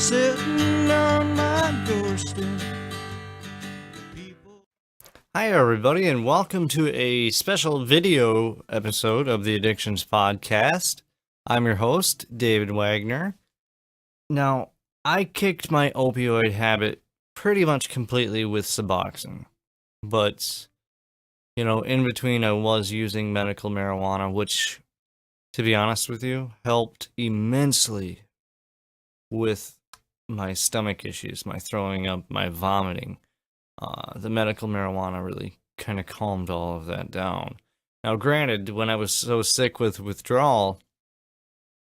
sitting on my doorstep. Hi, everybody, and welcome to a special video episode of the Addictions Podcast. I'm your host, David Wagner. Now, I kicked my opioid habit pretty much completely with Suboxone, but, in between I was using medical marijuana, which, to be honest with you, helped immensely with my stomach issues, my throwing up, my vomiting. The medical marijuana really kind of calmed all of that down. Now, granted, when I was so sick with withdrawal,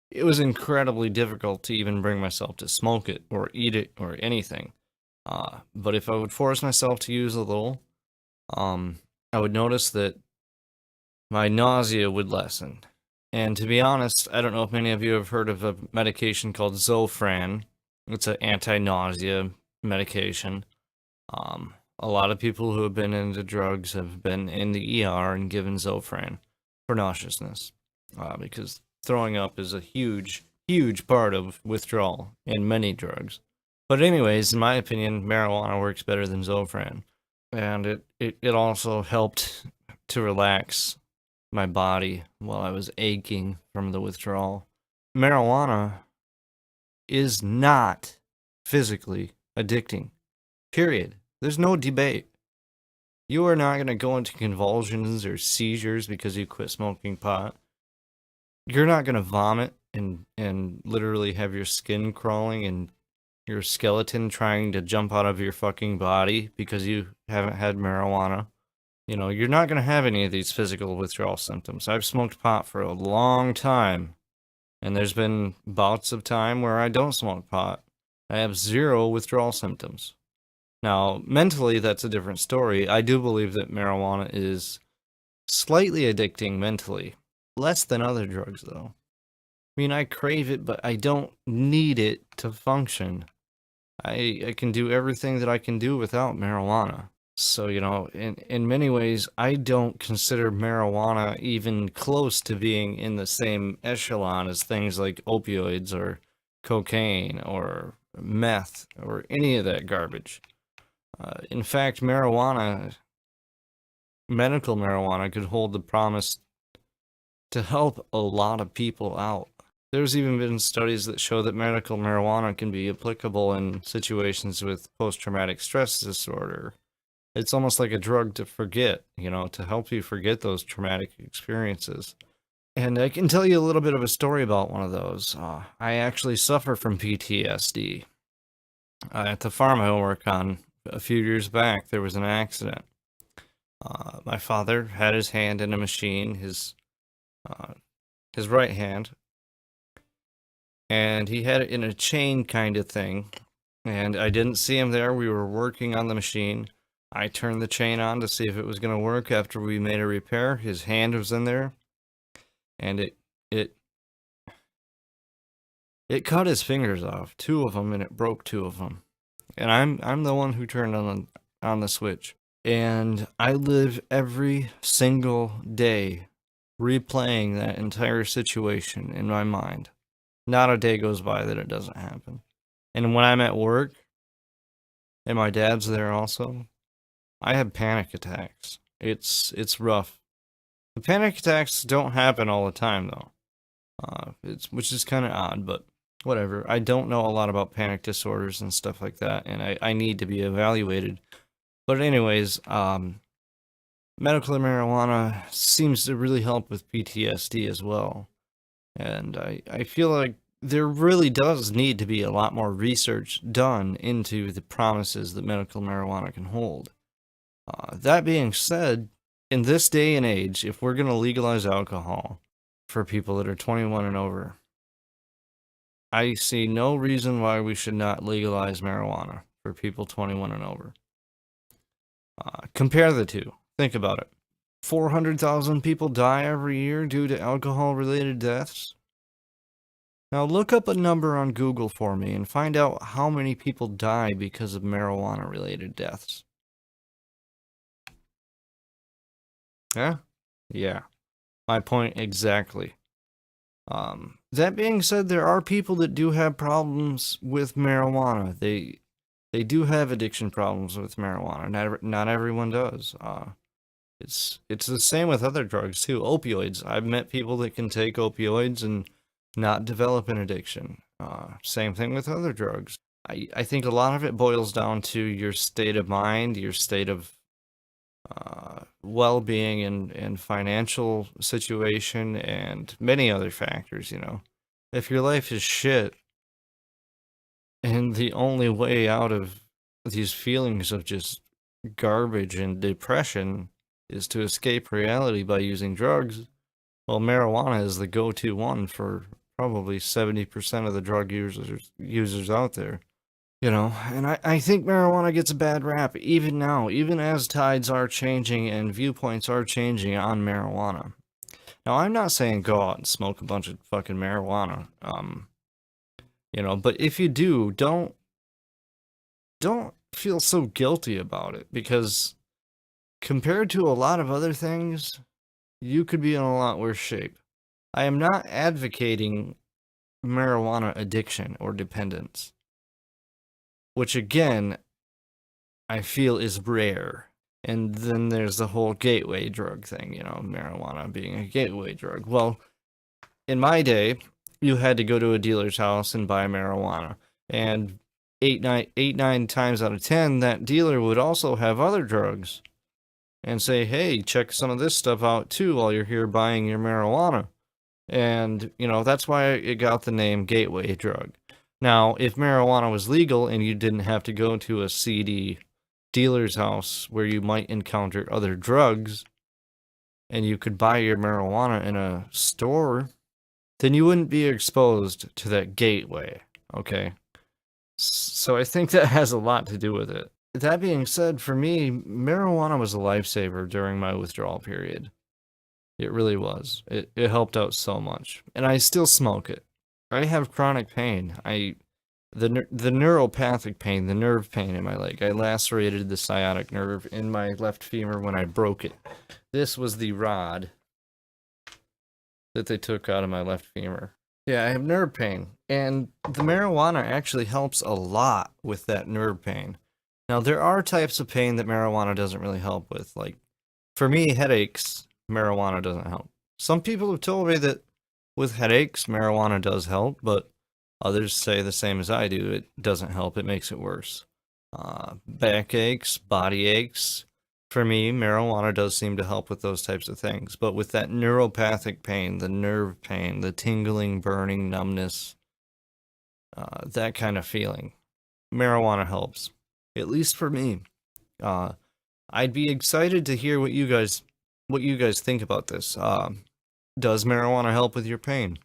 it was incredibly difficult to even bring myself to smoke it or eat it or anything. But if I would force myself to use a little, I would notice that my nausea would lessen. And to be honest, I don't know if many of you have heard of a medication called Zofran. It's an anti-nausea medication. A lot of people who have been into drugs have been in the ER and given Zofran for nauseousness, because throwing up is a huge, huge part of withdrawal in many drugs. But anyways, in my opinion, marijuana works better than Zofran, and it also helped to relax my body while I was aching from the withdrawal. Marijuana is not physically addicting, period. There's no debate. You are not going to go into convulsions or seizures because you quit smoking pot. You're not going to vomit and literally have your skin crawling and your skeleton trying to jump out of your fucking body because you haven't had marijuana. You're not going to have any of these physical withdrawal symptoms. I've smoked pot for a long time, and there's been bouts of time where I don't smoke pot. I have zero withdrawal symptoms. Now, mentally, that's a different story. I do believe that marijuana is slightly addicting mentally. Less than other drugs, though. I mean, I crave it, but I don't need it to function. I can do everything that I can do without marijuana. So, in many ways, I don't consider marijuana even close to being in the same echelon as things like opioids or cocaine or meth or any of that garbage. In fact, medical marijuana could hold the promise to help a lot of people out. There's even been studies that show that medical marijuana can be applicable in situations with post-traumatic stress disorder. It's almost like a drug to forget, to help you forget those traumatic experiences. And I can tell you a little bit of a story about one of those. I actually suffer from PTSD. At the farm I work on, a few years back, there was an accident. My father had his hand in a machine, his right hand, and he had it in a chain kind of thing, and I didn't see him there. We were working on the machine. I turned the chain on to see if it was going to work. After we made a repair, his hand was in there, and it cut his fingers off, two of them, and it broke two of them. And I'm the one who turned on the switch. And I live every single day replaying that entire situation in my mind. Not a day goes by that it doesn't happen. And when I'm at work, and my dad's there also, I have panic attacks. It's rough. The panic attacks don't happen all the time, though. Which is kind of odd, but whatever. I don't know a lot about panic disorders and stuff like that, and I need to be evaluated. But anyways, medical marijuana seems to really help with PTSD as well. And I feel like there really does need to be a lot more research done into the promises that medical marijuana can hold. That being said, in this day and age, if we're going to legalize alcohol for people that are 21 and over, I see no reason why we should not legalize marijuana for people 21 and over. Compare the two. Think about it. 400,000 people die every year due to alcohol-related deaths. Now look up a number on Google for me and find out how many people die because of marijuana-related deaths. Yeah? Yeah. My point exactly. That being said, there are people that do have problems with marijuana. They do have addiction problems with marijuana. Not everyone does. It's the same with other drugs too. Opioids. I've met people that can take opioids and not develop an addiction. Same thing with other drugs. I think a lot of it boils down to your state of mind, your state of well-being and financial situation, and many other factors. If your life is shit, and the only way out of these feelings of just garbage and depression is to escape reality by using drugs, well, marijuana is the go-to one for probably 70% of the drug users out there. And I think marijuana gets a bad rap even now, even as tides are changing and viewpoints are changing on marijuana. Now, I'm not saying go out and smoke a bunch of fucking marijuana, but if you do, don't feel so guilty about it, because compared to a lot of other things, you could be in a lot worse shape. I am not advocating marijuana addiction or dependence, which again, I feel is rare. And then there's the whole gateway drug thing, marijuana being a gateway drug. Well, in my day, you had to go to a dealer's house and buy marijuana. And nine times out of 10, that dealer would also have other drugs and say, hey, check some of this stuff out too while you're here buying your marijuana. And, that's why it got the name gateway drug. Now, if marijuana was legal and you didn't have to go to a seedy dealer's house where you might encounter other drugs, and you could buy your marijuana in a store, then you wouldn't be exposed to that gateway, okay? So I think that has a lot to do with it. That being said, for me, marijuana was a lifesaver during my withdrawal period. It really was. It helped out so much. And I still smoke it. I have chronic pain. The neuropathic pain, the nerve pain in my leg. I lacerated the sciatic nerve in my left femur when I broke it. This was the rod that they took out of my left femur. Yeah, I have nerve pain. And the marijuana actually helps a lot with that nerve pain. Now, there are types of pain that marijuana doesn't really help with. Like, for me, headaches, marijuana doesn't help. Some people have told me that with headaches, marijuana does help, but others say the same as I do. It doesn't help. It makes it worse. Backaches, body aches. For me, marijuana does seem to help with those types of things. But with that neuropathic pain, the nerve pain, the tingling, burning, numbness, that kind of feeling, marijuana helps. At least for me. I'd be excited to hear what you guys think about this. Does marijuana help with your pain?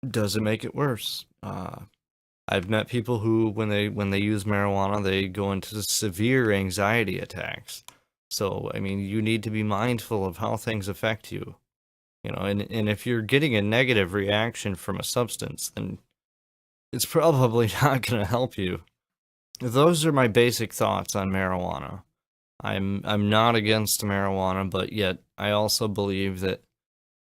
Does it make it worse? I've met people who, when they use marijuana, they go into severe anxiety attacks. So, I mean, you need to be mindful of how things affect you. And if you're getting a negative reaction from a substance, then it's probably not going to help you. Those are my basic thoughts on marijuana. I'm not against marijuana, but yet I also believe that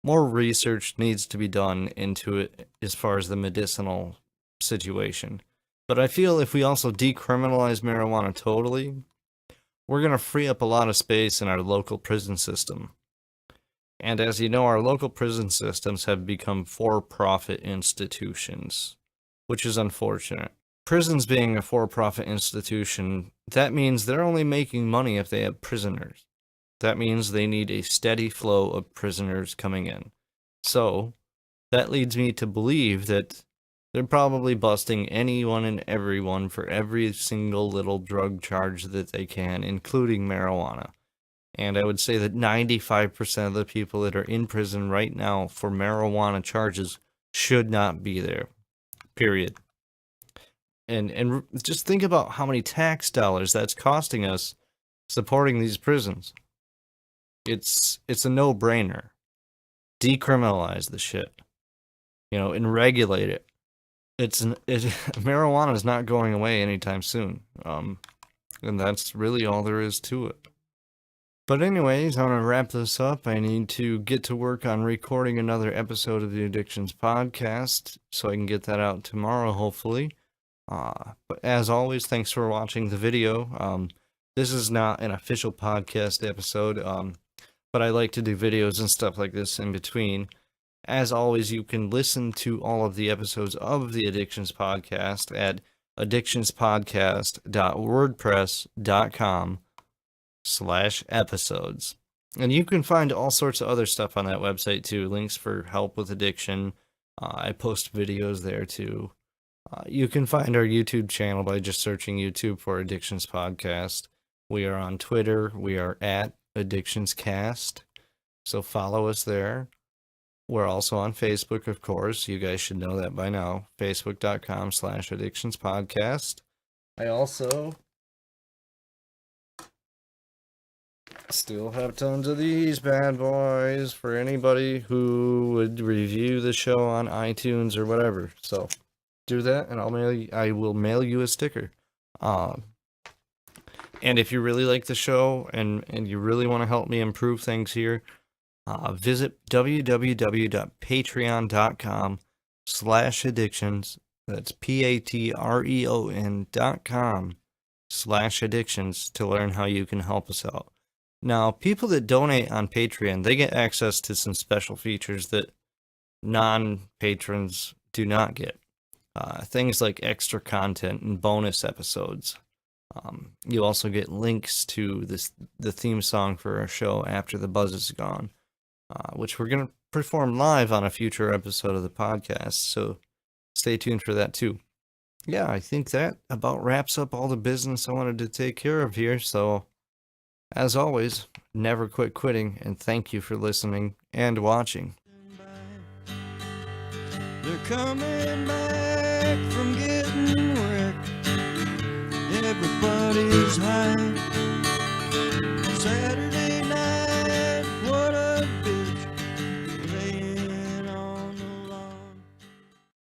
more research needs to be done into it as far as the medicinal situation. But I feel if we also decriminalize marijuana totally, we're going to free up a lot of space in our local prison system. And as you know, our local prison systems have become for-profit institutions, which is unfortunate. Prisons being a for-profit institution, that means they're only making money if they have prisoners. That means they need a steady flow of prisoners coming in. So, that leads me to believe that they're probably busting anyone and everyone for every single little drug charge that they can, including marijuana. And I would say that 95% of the people that are in prison right now for marijuana charges should not be there. Period. And just think about how many tax dollars that's costing us supporting these prisons. It's a no-brainer. Decriminalize the shit. And regulate it. Marijuana is not going away anytime soon. And that's really all there is to it. But anyways, I want to wrap this up. I need to get to work on recording another episode of the Addictions podcast so I can get that out tomorrow, hopefully. But as always, thanks for watching the video. This is not an official podcast episode, but I like to do videos and stuff like this in between. As always, you can listen to all of the episodes of the Addictions podcast at addictionspodcast.wordpress.com/episodes. And you can find all sorts of other stuff on that website too, links for help with addiction. I post videos there too. You can find our YouTube channel by just searching YouTube for Addictions Podcast. We are on Twitter. We are at AddictionsCast. So follow us there. We're also on Facebook, of course. You guys should know that by now. Facebook.com/AddictionsPodcast. I also still have tons of these bad boys for anybody who would review the show on iTunes or whatever. So do that, and I will mail you a sticker. And if you really like the show and you really want to help me improve things here, visit www.patreon.com/addictions. That's patreon.com/addictions to learn how you can help us out. Now, people that donate on Patreon, they get access to some special features that non-patrons do not get. Things like extra content and bonus episodes. You also get links to the theme song for our show After the Buzz is Gone, which we're going to perform live on a future episode of the podcast, so stay tuned for that too. Yeah, I think that about wraps up all the business I wanted to take care of here, so as always, never quit quitting, and thank you for listening and watching. They're coming back from getting wrecked. Everybody's high.